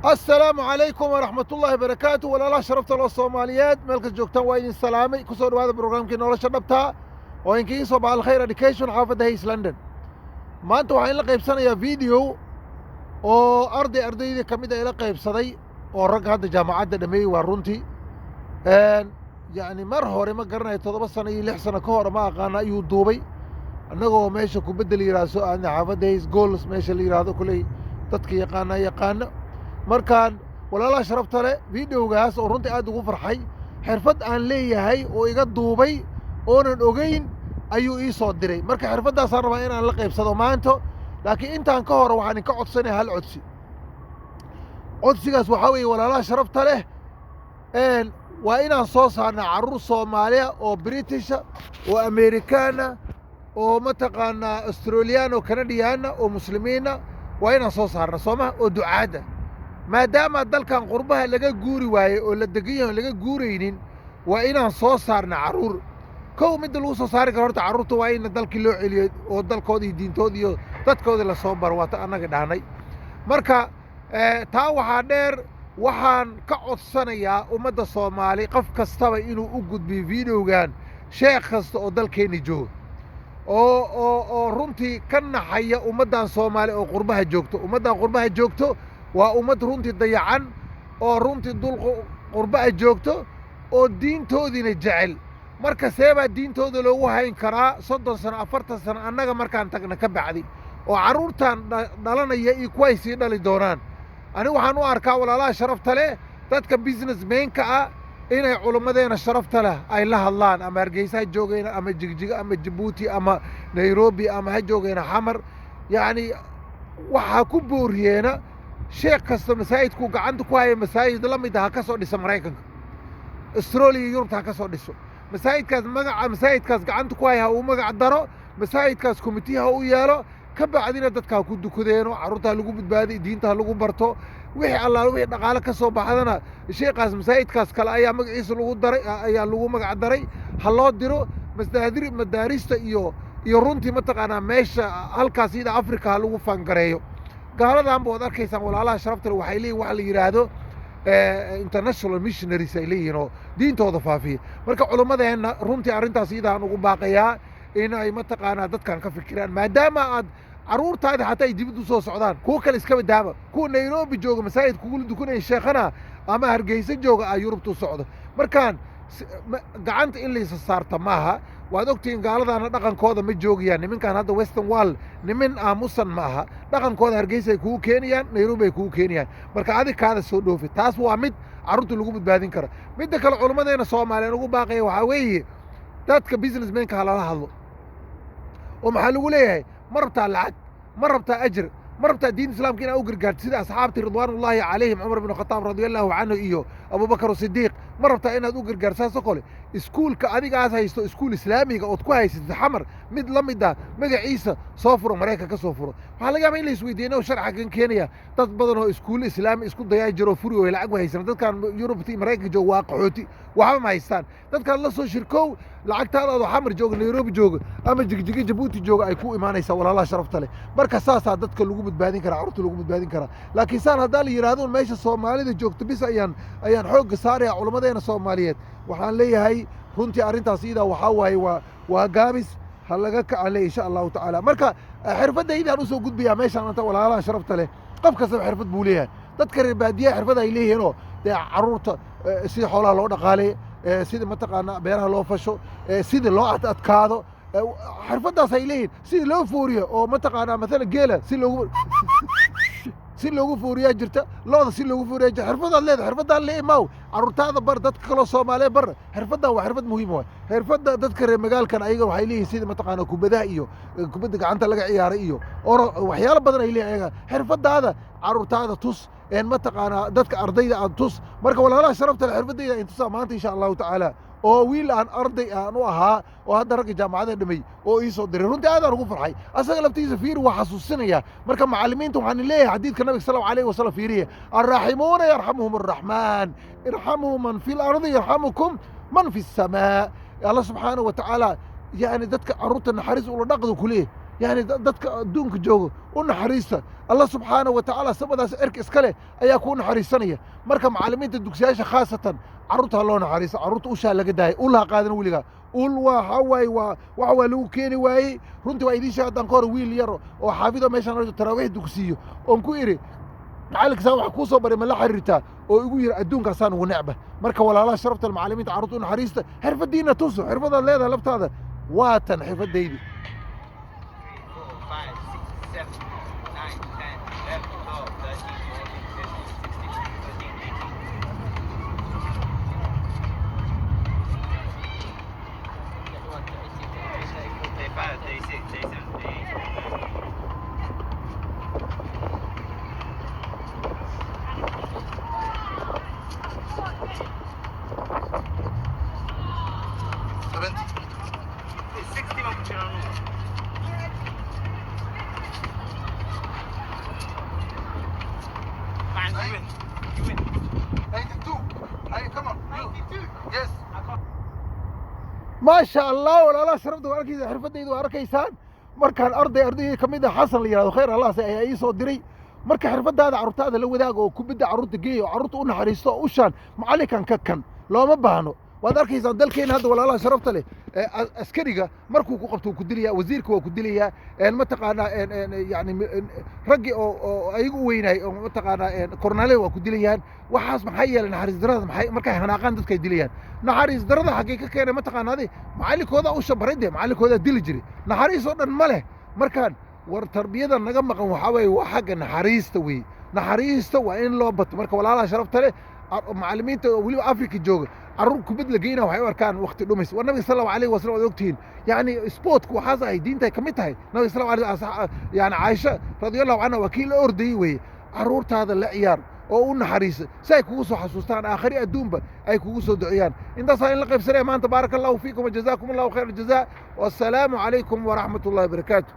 السلام عليكم ورحمة الله وبركاته ولا شرفت الله الصوماليات ملك جوجتان وين السلامي كسر هذا البرنامج كنا ولا شربتها وين كي صباح الخير اديوكيشن حافظ هيس لندن ما انتوا waxaan la qaybsanayaa video oo ardayda kamid ah ila qaybsaday oo rag hadda jaamacadda dhameeyay waa runtii yani mar hore ma garanayo 7 sano iyo 6 sano ka hor ma aqaan ayuu duubay annagoo meesha ku bedel yiraahdo aan xaafadda Hayes Goals meesha la yiraahdo kulay dadka yaqaana markaan walaalaha sharafta leh videogaas oo runtii aad ugu farxay xirfad aan leeyahay oo iga duubay oonan ogeyn ayuu ii soo diray marka xirfadaas aan rabaa inaan la qaybsado maanta laakiin intaan ka hor waxaan ka codsanayaa hal codsigaas waxa weeye walaalaha sharafta leh waa inaan soo saarnaa carruur Soomaaliya oo British oo American oo mataqaanaa Australian oo Canadian oo muslimiina waa inaan soo saarnaa Soomaa oo ducaada maadaama dalkan qurbaha laga guuri waaye oo la degan laga guureynin waa inaan soo saarna caruur kow mid lagu soo saari karo horta caruurta waa in dalkii loo celiyo oo dalkoodii diintoodii iyo dadkoodii la soo bar waata anaga dhaanay marka taa waxaa dheer waxaan ka codsanayaa ummadda Soomaali qof kastaba inuu u gudbiyo videogan sheekh kasta oo dalkeena jooga oo runtii ka naxaya ummaddan Soomaali oo qurbaha joogto waa ummad runtii dayacan oo runtii dul qurbaha joogto oo diintoodina jecel marka seeba diintooda loogu hayn karaa 30 sano 40 sano annaga markaan tagna ka bacdi oo caruurtan dhalanaya iyo kuwa ay sii dhali doonaan ani waxaan u arkaa walaalaha sharafta leh dadka businessmen-ka ah inay culimadeena sharafta leh ay la hadlaan ama Hargeysa joogayna ama Jigjiga ama Djibouti ama Nairobi ama ha joogayna Xamar yani waxa ku booriyeena sheekh kasta masaajidku gacanta ku haya masaajid la mid ah ka soo dhisa Mareykanka Australia iyo Yurub ka soo dhiso masaajidkaas gacanta ku haya uu magac daro masaajidkaas committee u yeelo ka bacdina dadka ku dukadeeno caruurta lagu badbaadiyo diinta lagu barto wixii Allah wixii dhaqaale ka soo baxdana sheekhaas masaajidkaas kale ayaa magaciisa lagu magac daray ha loo diro madaarista iyo runtii mataqaanaa meesha halkaas ida Afrika lagu fangareeyo gaaladan bood arkaysaan walaalaha sharafta waxay leeyihiin wax la yiraahdo international missionaries ay leeyihiin oo diintooda faafiya marka culimadeena runtii arintaas idaan ugu baaqayaa in ay mataqaanaa dadkan ka fikiraan maadaama aad caruurtaada xataa ay dibadda soo socdaan kuwa kale iska badaaba kuwa Nairobi jooga masaajid kugu dukanay sheekhana ama Hargeysa jooga ay Yurubtu socdo markaan gacanta in la saarta maaha waad ogtiin gaaladana dhaqankooda ma joogiyaan nimankan hadda Western Wall niman aamusan maaha dhaqankooda Hargeysa ay kugu keenayaan Nairobi ay kugu keenayaan marka adikaada soo dhoofi taas waa mid caruurta lagu badbaadin karo midda kale culimadeena Soomaaliyeed ugu baaqay waxa weeye dadka businessmen-ka la hadlo oo maxaa lagu leeyahay marabta lacag marabta ajr marabta diin islaamka inaa u gargaarto sida asxaabtii ridwaanullaahi calayhim Umar ibn Khattab radiyallahu anhu iyo Abu Bakr Siddiq marabta inaad u gargaarsato kale iskuulka adigaas haysto iskuul islaamiga oo ku haysatid Xamar mid la mid ah magaciisa soo furo Mareykanka ka soo furo waxa laga yaabaa in la isweydiino sharci kan Kenya dad badan oo iskuul islaami isku dayaa jiro furi oo lacag haysan dadkan Yurub iyo Mareykanka jooga waa qaxooti waxa ma haystaan dadkan la soo shirkow lacagtaada Xamar jooga Nairobi jooga ama Jigjiga Djibouti jooga ay ku imaanaysa walaalaha sharafta leh marka saasa dadka lagu badbaadin kara caruurta lagu badbaadin kara laakiin saan hadaa la yiraahdo meesha Soomaalida joogto bis ayaan xoog saaraya culimadeena Soomaaliyeed waxaan leeyahay runtii arintaas ida waxa waaye waa gaabis hal laga kacay insha Allah ta'ala marka xirfadayda aan soo gudbiyaa meeshaan anta walaalaha sharafta leh qof kasta xirfad buu leeyahay dadka reer baadiyaha xirfad ay leeyihiin oo caruurta si xoolaha loo dhaqaaleeyo sida mataqaanaa beeraha loo fasho sida loo adkaado xirfadaas ay leeyihiin sida loo fooriyo oo mataqaanaa mesela geela si loogu fooriyaa jirta looda si loogu fooriyaa jirta xirfadaad leedahay xirfadaan leeyahay caruurtaada bar dadka kale Soomaaliyeed bar xirfadan waa xirfad muhiim ah xirfada dadka reer magaalkan ayaga waxay leeyihiin sida mataqaanaa kubadaha iyo kubada gacanta laga ciyaaray iyo waxyaalo badan ay leeyahay xirfadaada caruurtaada tus mataqaanaa dadka ardayda aan tus marka walaalaha sharafta xirfadayda inta maanta insha Allah ta'ala oo wiil aan arday aan u ahaa oo hadda rag jaamacada dhamay oo ii soo diray runtii aad aan ugu farxay asaga laftiisa fiir waxa xasuusinaya marka macallimiintu waxaan leeyahay xadiidka nabiga sallallahu alayhi wasallam fiiriye arrahimuuna yarhamuhum arrahman irhamu man fil ardi yarhamukum man fis samaa Allah subhanahu wa ta'ala yani dadka caruurta naxariis ula dhaqdo kulii يعني dadka adduunka joogo u naxariista allah subxaanahu wa tacaala samadaas cirka iska leh ayaa kuu naxariisanaya marka macallimiinta dugsiyaasha khaasatan carruurta ha loo naxariisto carruurta ushaa laga daayay ul ha qaadan weligaa ul waxa waaye waxa waa lagu keeni waayey runtii waa idiin sheega haddaan ka hor wiil yar oo xaafido meeshaan taraawiix dugsiyo oon ku idhi macallinkasaa wax kuu soo baray ma la xiriirtaa oo igu yidhi adduunkaasaan ugu necba marka walaalaha sharafta macallimiinta carruurta u naxariista xirfaddiina tuso xirfadaad leedahay laftaada waa tan xirfaddaydi 60 ma ku jiraan 92. Hey, come on. 92. Yes. ما شاء الله ولا لا شرفت واركيس حرفتيdu waa arkaysaan markaan arday kamid ah xasan la yiraahdo khayr allah ay ii soo diray marka xirfadaada carruurtaada la wadaago oo kubadda carruurta geeyo carruurta u naxariisto u shaan macallinkan ka kan looma baahno waad arkaysaan dalkeena hadda walaalaha sharafta leh askariga markuu ku qabto ku dilaya wasiirka waa ku dilaya ma taqaanaa yani raggi oo ayagu weynay oo ma taqaanaa kornaale waa ku dilayaan waxaas maxay yeelan naxariis darada maxay markay hanaaqaan dadka ay dilayaan naxariis darada xagee ka keenay ma taqaanaade macallinkooda u shabaray macallinkooda dili jiray naxariis oo dhan ma leh markaan war tarbiyada naga maqan waxa weeye waa xagga naxariista weeye naxariista waa in loo bato marka walaalaha sharafta leh macallimiinta weliba afrika jooga carruur kubad la geyna waxay u arkaan waqti dhumis waa nabiga sallallahu alayhi wasallam waad ogtihiin yani sportku waxaas ay diinta ka mid tahay nabiga sallallahu alayhi wasallam yani Aisha radiyallahu anha wakiil ordayay weeye carruurtaada la ciyaar oo u naxariisa si ay kugu soo xasuustaan aakhiri adduunba ay kugu soo duciyaan intaas in la qaybsanay maanta barakallahu fiikum wa jazaakumullahu khayr jazaa wassalaamu calaykum wa rahmatullahi wa barakaatuh